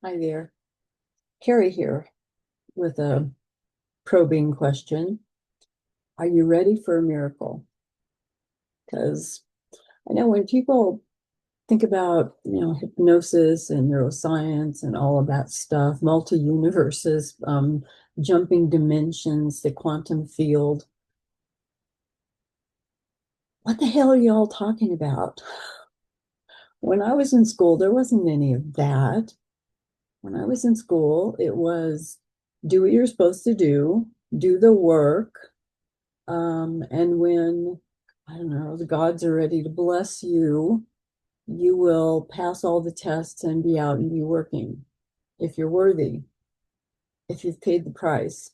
Hi there. Carrie here with a probing question. Are you ready for a miracle? Because I know when people think about, hypnosis and neuroscience and all of that stuff, multi-universes, jumping dimensions, the quantum field, what the hell are you all talking about? When I was in school, there wasn't any of that. When I was in school, it was do what you're supposed to do the work. And when, I don't know, the gods are ready to bless you, you will pass all the tests and be out and be working if you're worthy, if you've paid the price,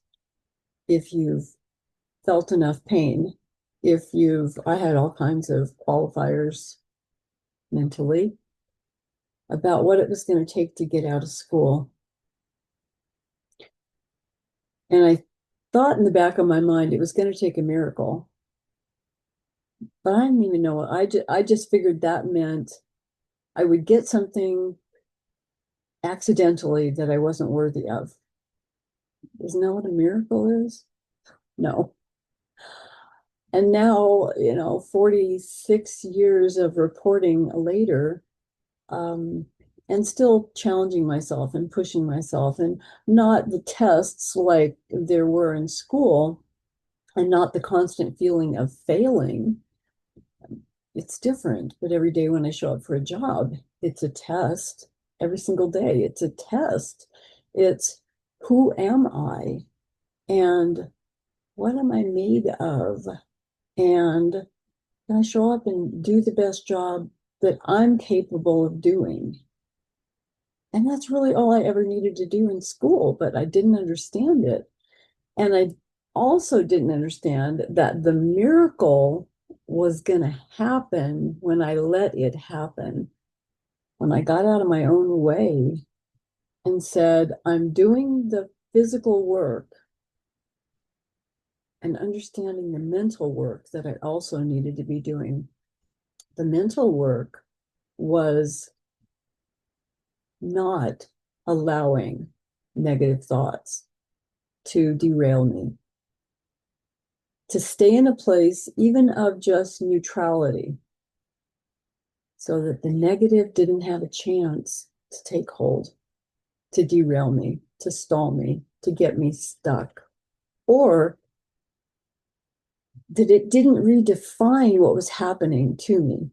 if you've felt enough pain, I had all kinds of qualifiers mentally about what it was going to take to get out of school. And I thought in the back of my mind it was going to take a miracle, but I didn't even know what I just figured that meant I would get something accidentally that I wasn't worthy of. Isn't that what a miracle is? No. And now, 46 years of reporting later, um, and still challenging myself and pushing myself, and not the tests like there were in school, and not the constant feeling of failing. It's different, but every day when I show up for a job, it's a test. Every single day, it's a test. It's who am I? And what am I made of? And can I show up and do the best job that I'm capable of doing? And that's really all I ever needed to do in school, but I didn't understand it. And I also didn't understand that the miracle was going to happen when I let it happen. When I got out of my own way and said, I'm doing the physical work and understanding the mental work that I also needed to be doing. The mental work was not allowing negative thoughts to derail me, to stay in a place even of just neutrality so that the negative didn't have a chance to take hold, to derail me, to stall me, to get me stuck, or that it didn't redefine what was happening to me.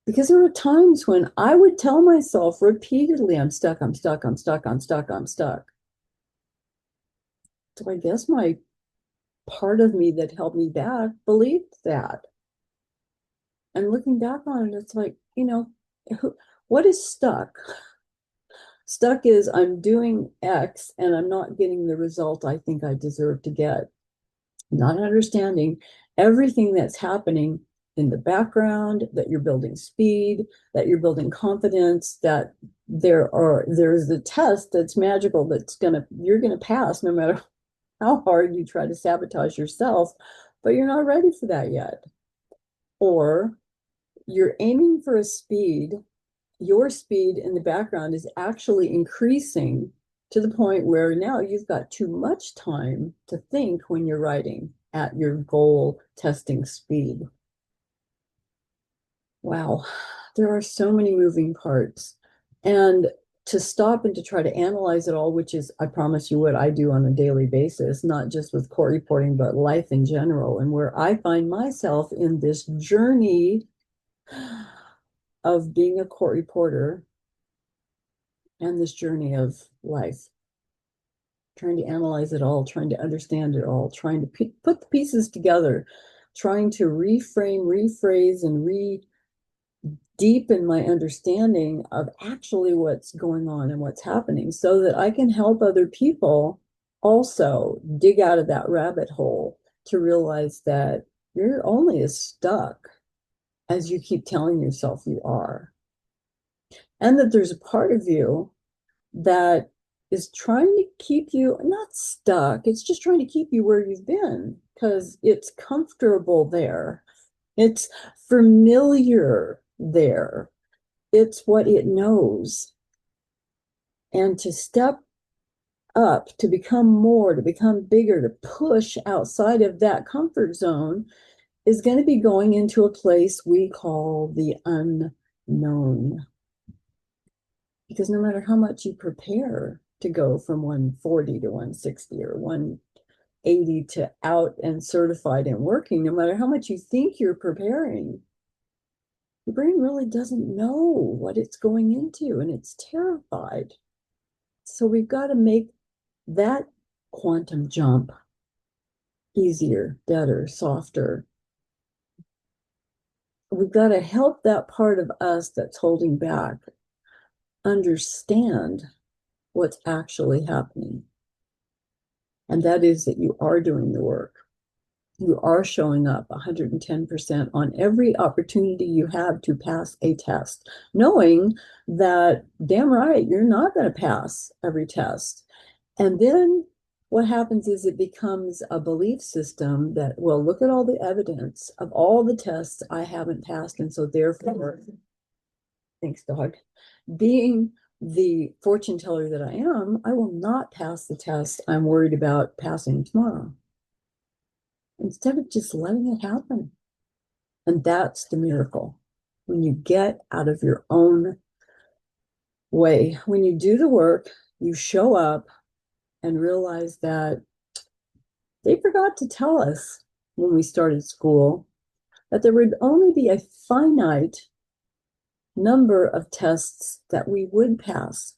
Because there were times when I would tell myself repeatedly, I'm stuck, I'm stuck, I'm stuck, I'm stuck, I'm stuck. So I guess my part of me that held me back believed that. And looking back on it, it's like, what is stuck? Stuck is I'm doing X and I'm not getting the result I think I deserve to get. Not understanding everything that's happening in the background, that you're building speed, that you're building confidence, that there's the test that's magical you're gonna pass no matter how hard you try to sabotage yourself, but you're not ready for that yet. Or you're aiming for a speed, your speed in the background is actually increasing to the point where now you've got too much time to think when you're writing at your goal testing speed. Wow, there are so many moving parts. And to stop and to try to analyze it all, which is, I promise you, what I do on a daily basis, not just with court reporting, but life in general, and where I find myself in this journey of being a court reporter and this journey of life, trying to analyze it all, trying to understand it all, trying to put the pieces together, trying to reframe, rephrase, and deepen my understanding of actually what's going on and what's happening so that I can help other people also dig out of that rabbit hole to realize that you're only as stuck as you keep telling yourself you are. And that there's a part of you that is trying to keep you not stuck, it's just trying to keep you where you've been because it's comfortable there. It's familiar there. It's what it knows. And to step up, to become more, to become bigger, to push outside of that comfort zone is going to be going into a place we call the unknown. Because no matter how much you prepare to go from 140 to 160 or 180 to out and certified and working, no matter how much you think you're preparing, your brain really doesn't know what it's going into and it's terrified. So we've got to make that quantum jump easier, better, softer. We've got to help that part of us that's holding back understand what's actually happening. And that is that you are doing the work. You are showing up 110% on every opportunity you have to pass a test, knowing that damn right, you're not going to pass every test. And then what happens is it becomes a belief system that, well, look at all the evidence of all the tests I haven't passed. And so therefore, thanks, dog, being the fortune teller that I am, I will not pass the test I'm worried about passing tomorrow. Instead of just letting it happen. And that's the miracle. When you get out of your own way, when you do the work, you show up and realize that they forgot to tell us when we started school that there would only be a finite number of tests that we would pass,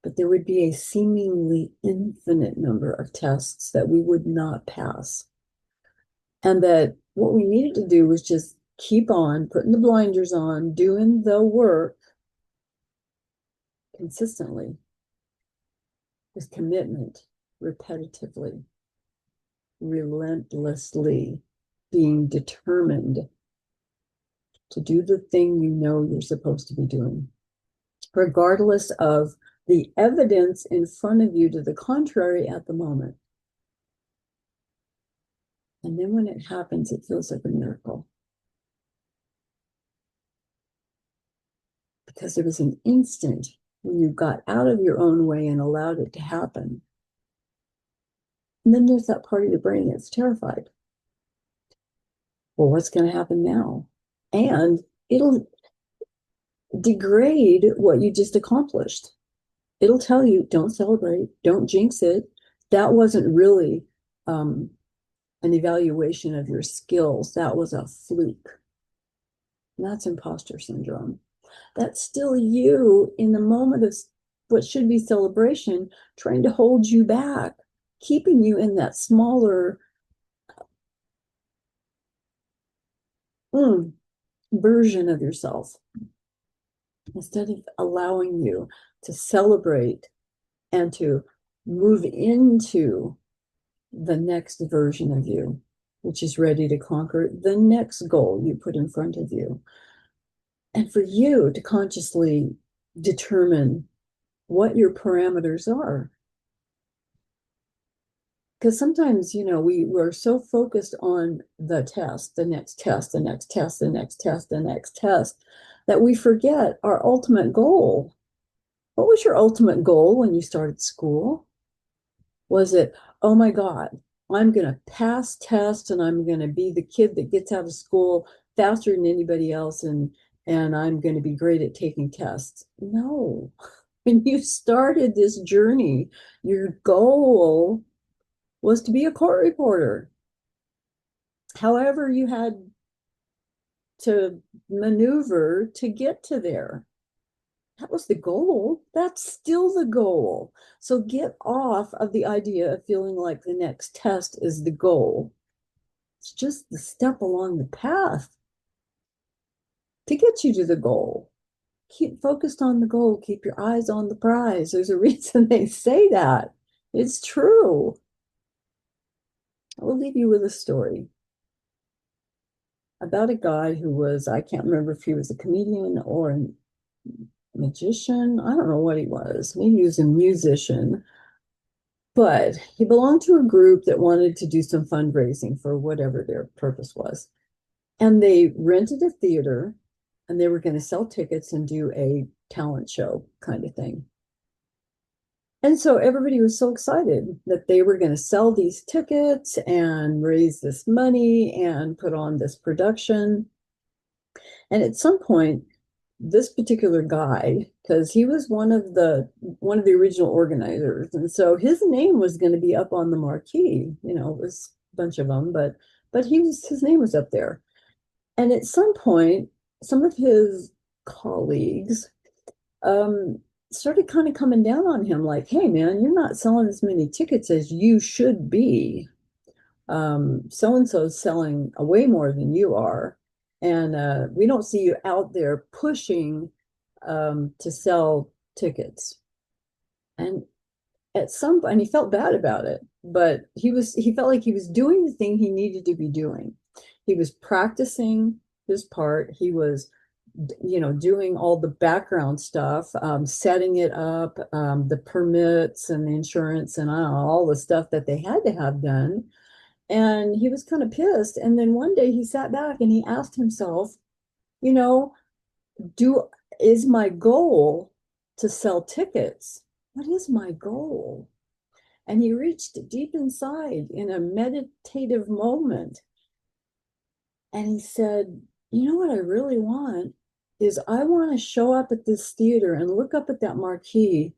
but there would be a seemingly infinite number of tests that we would not pass. And that what we needed to do was just keep on putting the blinders on, doing the work consistently, with commitment, repetitively, relentlessly, being determined to do the thing you know you're supposed to be doing, regardless of the evidence in front of you to the contrary at the moment. And then when it happens, it feels like a miracle. Because there was an instant when you got out of your own way and allowed it to happen. And then there's that part of your brain that's terrified. Well, what's going to happen now? And it'll degrade what you just accomplished. It'll tell you, don't celebrate, don't jinx it. That wasn't really an evaluation of your skills. That was a fluke. And that's imposter syndrome. That's still you in the moment of what should be celebration, trying to hold you back, keeping you in that smaller version of yourself, instead of allowing you to celebrate and to move into the next version of you, which is ready to conquer the next goal you put in front of you. And for you to consciously determine what your parameters are. Because sometimes, we're so focused on the test, the next test, the next test, the next test, the next test, that we forget our ultimate goal. What was your ultimate goal when you started school? Was it, oh my God, I'm going to pass tests and I'm going to be the kid that gets out of school faster than anybody else and I'm going to be great at taking tests? No. When you started this journey, your goal was to be a court reporter. However, you had to maneuver to get to there. That was the goal. That's still the goal. So get off of the idea of feeling like the next test is the goal. It's just the step along the path to get you to the goal. Keep focused on the goal. Keep your eyes on the prize. There's a reason they say that. It's true. I will leave you with a story about a guy who was, I can't remember if he was a comedian or a magician. I don't know what he was. Maybe he was a musician. But he belonged to a group that wanted to do some fundraising for whatever their purpose was. And they rented a theater and they were going to sell tickets and do a talent show kind of thing. And so everybody was so excited that they were going to sell these tickets and raise this money and put on this production. And at some point, this particular guy, because he was one of the original organizers, and so his name was going to be up on the marquee. It was a bunch of them, but his name was up there. And at some point, some of his colleagues started kind of coming down on him, like, "Hey, man, you're not selling as many tickets as you should be. So and so is selling way more than you are, and we don't see you out there pushing to sell tickets." And and he felt bad about it, but he felt like he was doing the thing he needed to be doing. He was practicing his part. He was doing all the background stuff, setting it up, the permits and the insurance and all the stuff that they had to have done. And he was kind of pissed. And then one day he sat back and he asked himself, you know, do is my goal to sell tickets? What is my goal? And he reached deep inside in a meditative moment and he said, "You know what I really want is I want to show up at this theater and look up at that marquee,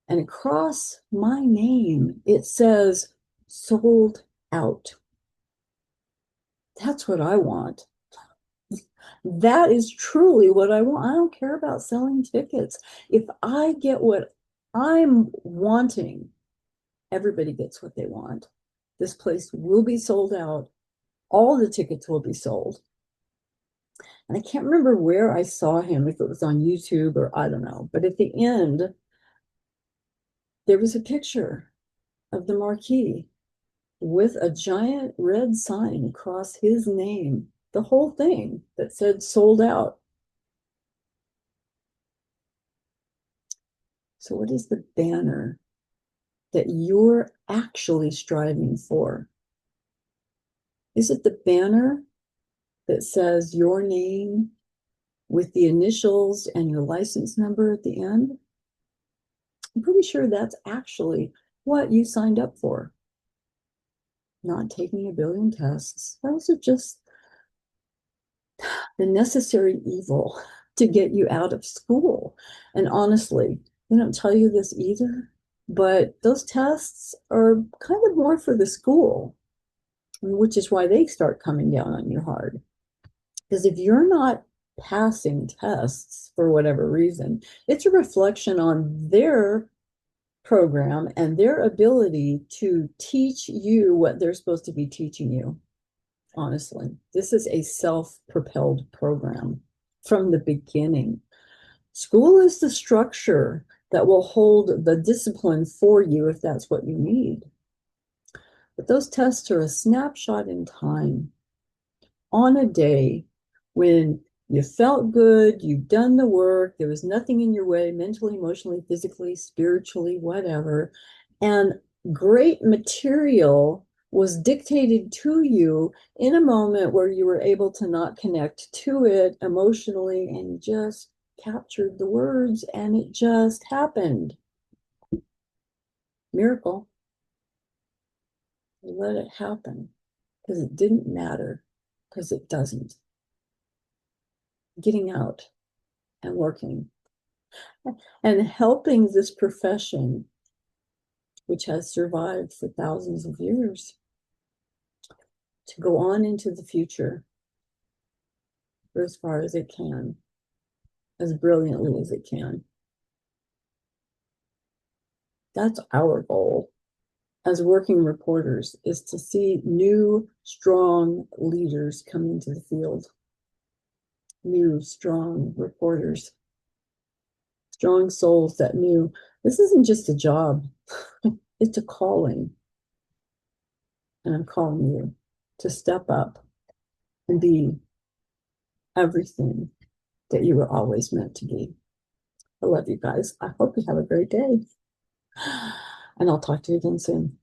and across my name it says sold out. That's what I want. That is truly what I want. I don't care about selling tickets. If I get what I'm wanting, everybody gets what they want. This place will be sold out. All the tickets will be sold." And I can't remember where I saw him, if it was on YouTube or I don't know. But at the end, there was a picture of the marquee with a giant red sign across his name, the whole thing that said sold out. So, what is the banner that you're actually striving for? Is it the banner that says your name with the initials and your license number at the end? I'm pretty sure that's actually what you signed up for. Not taking a billion tests. Those are just the necessary evil to get you out of school. And honestly, they don't tell you this either, but those tests are kind of more for the school, which is why they start coming down on you hard. Because if you're not passing tests for whatever reason, it's a reflection on their program and their ability to teach you what they're supposed to be teaching you. Honestly, this is a self-propelled program from the beginning. School is the structure that will hold the discipline for you if that's what you need. But those tests are a snapshot in time on a day when you felt good, you've done the work, there was nothing in your way, mentally, emotionally, physically, spiritually, whatever. And great material was dictated to you in a moment where you were able to not connect to it emotionally and you just captured the words and it just happened. Miracle. You let it happen because it didn't matter, because it doesn't. Getting out and working and helping this profession, which has survived for thousands of years, to go on into the future for as far as it can, as brilliantly as it can. That's our goal as working reporters, is to see new, strong leaders come into the field, new, strong reporters, strong souls that knew this isn't just a job, it's a calling. And I'm calling you to step up and be everything that you were always meant to be. I love you guys. I hope you have a great day. And I'll talk to you again soon.